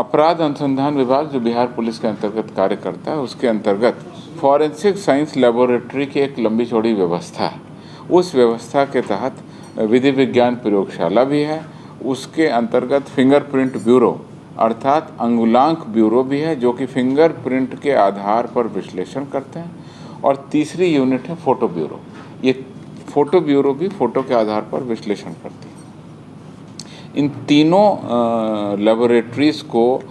अपराध अनुसंधान विभाग जो बिहार पुलिस के अंतर्गत कार्य करता है, उसके अंतर्गत फॉरेंसिक साइंस लेबोरेटरी की एक लंबी चौड़ी व्यवस्था है। उस व्यवस्था के तहत विधि विज्ञान प्रयोगशाला भी है। उसके अंतर्गत फिंगरप्रिंट ब्यूरो अर्थात अंगुलांक ब्यूरो भी है, जो कि फिंगरप्रिंट के आधार पर विश्लेषण करते हैं। और तीसरी यूनिट है फोटो ब्यूरो। ये फोटो ब्यूरो भी फोटो के आधार पर विश्लेषण करती है। इन तीनों लेबोरेटरीज़ को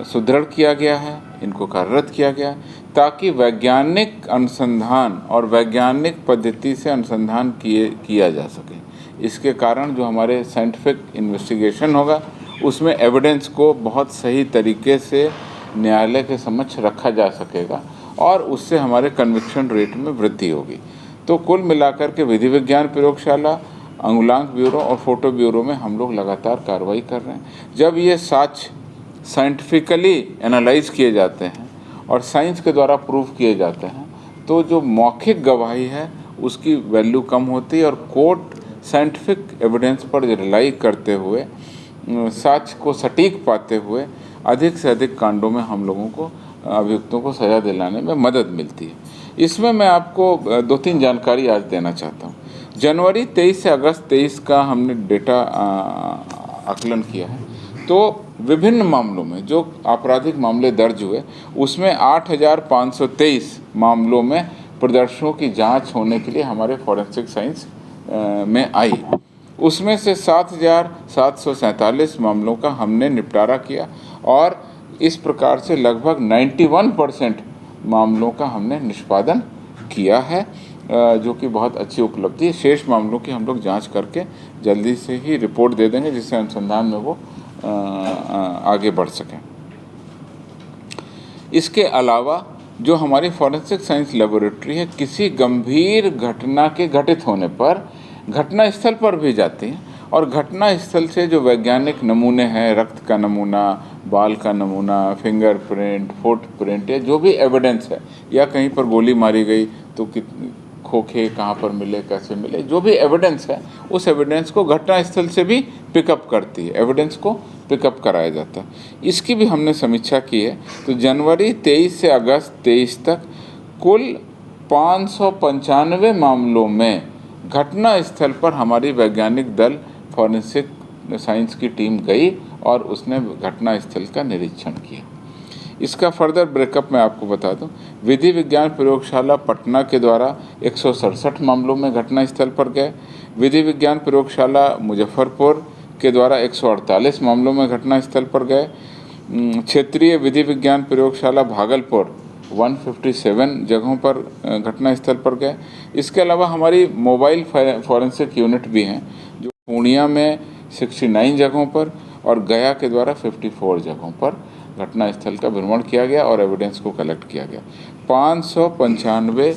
सुदृढ़ किया गया है, इनको कार्यरत किया गया है, ताकि वैज्ञानिक अनुसंधान और वैज्ञानिक पद्धति से अनुसंधान किया जा सके। इसके कारण जो हमारे साइंटिफिक इन्वेस्टिगेशन होगा, उसमें एविडेंस को बहुत सही तरीके से न्यायालय के समक्ष रखा जा सकेगा और उससे हमारे कन्विक्शन रेट में वृद्धि होगी। तो कुल मिलाकर के विधि विज्ञान प्रयोगशाला, अंगुलांक ब्यूरो और फोटो ब्यूरो में हम लोग लगातार कार्रवाई कर रहे हैं। जब ये साक्ष्य साइंटिफिकली एनालाइज किए जाते हैं और साइंस के द्वारा प्रूव किए जाते हैं, तो जो मौखिक गवाही है उसकी वैल्यू कम होती है और कोर्ट साइंटिफिक एविडेंस पर रिलाई करते हुए, साक्ष्य को सटीक पाते हुए अधिक से अधिक कांडों में हम लोगों को, अभियुक्तों को सज़ा दिलाने में मदद मिलती है। इसमें मैं आपको 2-3 जानकारी आज देना चाहता हूँ। जनवरी 23 से अगस्त 23 का हमने डेटा आकलन किया है। तो विभिन्न मामलों में जो आपराधिक मामले दर्ज हुए, उसमें 8,523 मामलों में प्रदर्शनों की जांच होने के लिए हमारे फॉरेंसिक साइंस में आई। उसमें से 7,747 मामलों का हमने निपटारा किया और इस प्रकार से लगभग 91% मामलों का हमने निष्पादन किया है, जो कि बहुत अच्छी उपलब्धि है। शेष मामलों की हम लोग जांच करके जल्दी से ही रिपोर्ट दे देंगे, जिससे अनुसंधान में वो आगे बढ़ सकें। इसके अलावा जो हमारी फॉरेंसिक साइंस लेबोरेटरी है, किसी गंभीर घटना के घटित होने पर घटना स्थल पर भी जाती है और घटना स्थल से जो वैज्ञानिक नमूने हैं, रक्त का नमूना, बाल का नमूना, फिंगरप्रिंट, फुटप्रिंट, या जो भी एविडेंस है, या कहीं पर गोली मारी गई तो खोखे कहाँ पर मिले, कैसे मिले, जो भी एविडेंस है, उस एविडेंस को घटना स्थल से भी पिकअप करती है, एविडेंस को पिकअप कराया जाता है। इसकी भी हमने समीक्षा की है। तो जनवरी 23 से अगस्त 23 तक कुल 595 मामलों में घटना स्थल पर हमारी वैज्ञानिक दल, फॉरेंसिक साइंस की टीम गई और उसने घटना स्थल का निरीक्षण किया। इसका फर्दर ब्रेकअप मैं आपको बता दूं। विधि विज्ञान प्रयोगशाला पटना के द्वारा 167 मामलों में घटना स्थल पर गए। विधि विज्ञान प्रयोगशाला मुजफ्फरपुर के द्वारा 148 मामलों में घटना स्थल पर गए। क्षेत्रीय विधि विज्ञान प्रयोगशाला भागलपुर 157 जगहों पर घटना स्थल पर गए। इसके अलावा हमारी मोबाइल फॉरेंसिक यूनिट भी हैं, जो पूर्णिया में 69 जगहों पर और गया के द्वारा 54 जगहों पर घटना स्थल का भ्रमण किया गया और एविडेंस को कलेक्ट किया गया। 595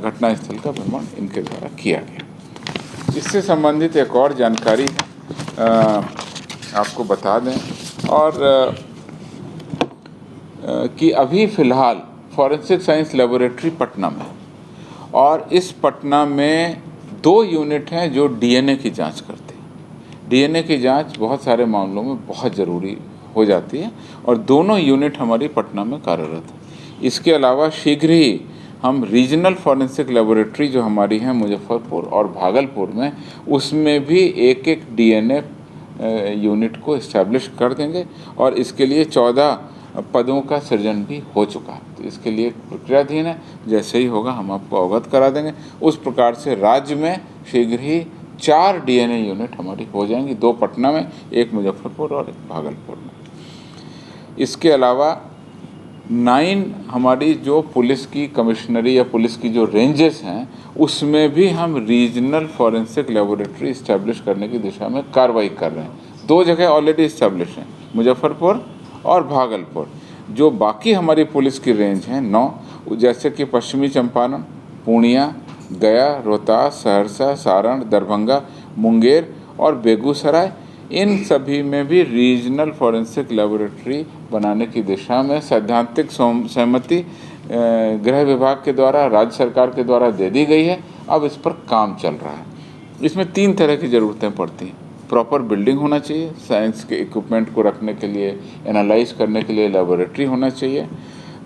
घटना स्थल का भ्रमण इनके द्वारा किया गया। इससे संबंधित एक और जानकारी आपको बता दें और कि अभी फ़िलहाल फॉरेंसिक साइंस लेबोरेटरी पटना में, और इस पटना में 2 यूनिट हैं जो डीएनए की जांच करते हैं। डीएनए की जांच बहुत सारे मामलों में बहुत ज़रूरी हो जाती है और दोनों यूनिट हमारी पटना में कार्यरत है। इसके अलावा शीघ्र ही हम रीजनल फॉरेंसिक लेबोरेटरी जो हमारी हैं मुजफ्फरपुर और भागलपुर में, उसमें भी एक डीएनए यूनिट को इस्टेब्लिश कर देंगे और इसके लिए 14 पदों का सृजन भी हो चुका है। तो इसके लिए प्रक्रियाधीन है, जैसे ही होगा हम आपको अवगत करा देंगे। उस प्रकार से राज्य में शीघ्र ही 4 डीएनए यूनिट हमारी हो जाएंगी, 2 पटना में, 1 मुजफ्फरपुर और 1 भागलपुर में। इसके अलावा 9 हमारी जो पुलिस की कमिश्नरी या पुलिस की जो रेंजेस हैं, उसमें भी हम रीजनल फॉरेंसिक लेबोरेटरी इस्टेब्लिश करने की दिशा में कार्रवाई कर रहे हैं। 2 जगह ऑलरेडी इस्टेब्लिश हैं, मुजफ्फरपुर और भागलपुर। जो बाकी हमारी पुलिस की रेंज हैं 9, जैसे कि पश्चिमी चंपारण, पूर्णिया, गया, रोहतास, सहरसा, सारण, दरभंगा, मुंगेर और बेगूसराय, इन सभी में भी रीजनल फॉरेंसिक लेबोरेटरी बनाने की दिशा में सैद्धांतिक सहमति गृह विभाग के द्वारा, राज्य सरकार के द्वारा दे दी गई है। अब इस पर काम चल रहा है। इसमें 3 तरह की ज़रूरतें पड़ती हैं। प्रॉपर बिल्डिंग होना चाहिए, साइंस के इक्विपमेंट को रखने के लिए, एनालाइज करने के लिए लेबोरेटरी होना चाहिए,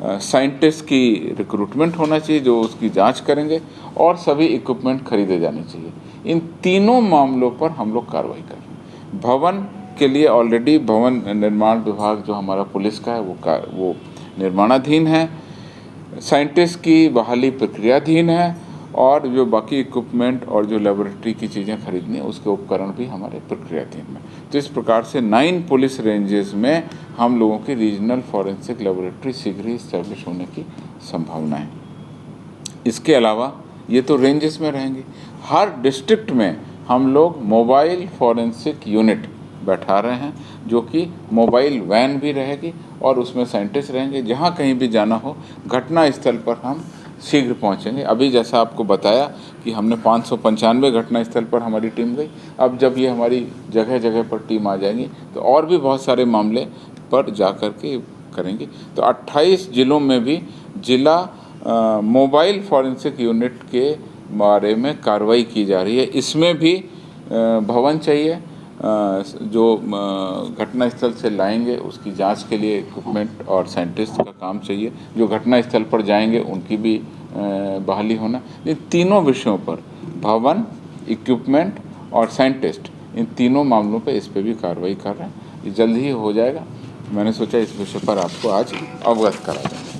साइंटिस्ट की रिक्रूटमेंट होना चाहिए जो उसकी जांच करेंगे, और सभी इक्विपमेंट खरीदे जाने चाहिए। इन तीनों मामलों पर हम लोग कार्रवाई कर रहे हैं। भवन के लिए ऑलरेडी भवन निर्माण विभाग जो हमारा पुलिस का है वो निर्माणाधीन है, साइंटिस्ट की बहाली प्रक्रियाधीन है, और जो बाकी इक्विपमेंट और जो लेबोरेटरी की चीज़ें खरीदनी है उसके उपकरण भी हमारे प्रक्रियाधीन में। तो इस प्रकार से 9 पुलिस रेंजेस में हम लोगों की रीजनल फॉरेंसिक लेबोरेटरी शीघ्र ही इस्टेब्लिश होने की संभावना है। इसके अलावा ये तो रेंजेस में रहेंगे, हर डिस्ट्रिक्ट में हम लोग मोबाइल फॉरेंसिक यूनिट बैठा रहे हैं, जो कि मोबाइल वैन भी रहेगी और उसमें साइंटिस्ट रहेंगे। जहाँ कहीं भी जाना हो घटना स्थल पर हम शीघ्र पहुंचेंगे। अभी जैसा आपको बताया कि हमने 595 घटना स्थल पर हमारी टीम गई, अब जब ये हमारी जगह जगह पर टीम आ जाएगी तो और भी बहुत सारे मामले पर जा कर के करेंगे। तो 28 जिलों में भी जिला मोबाइल फॉरेंसिक यूनिट के बारे में कार्रवाई की जा रही है। इसमें भी भवन चाहिए, जो घटना स्थल से लाएंगे उसकी जांच के लिए इक्विपमेंट और साइंटिस्ट का काम चाहिए, जो घटना स्थल पर जाएंगे उनकी भी बहाली होना। इन तीनों विषयों पर, भवन, इक्विपमेंट और साइंटिस्ट, इन तीनों मामलों पे इस पे भी कार्रवाई कर रहे हैं। ये जल्द ही हो जाएगा। मैंने सोचा इस विषय पर आपको आज अवगत करा दें।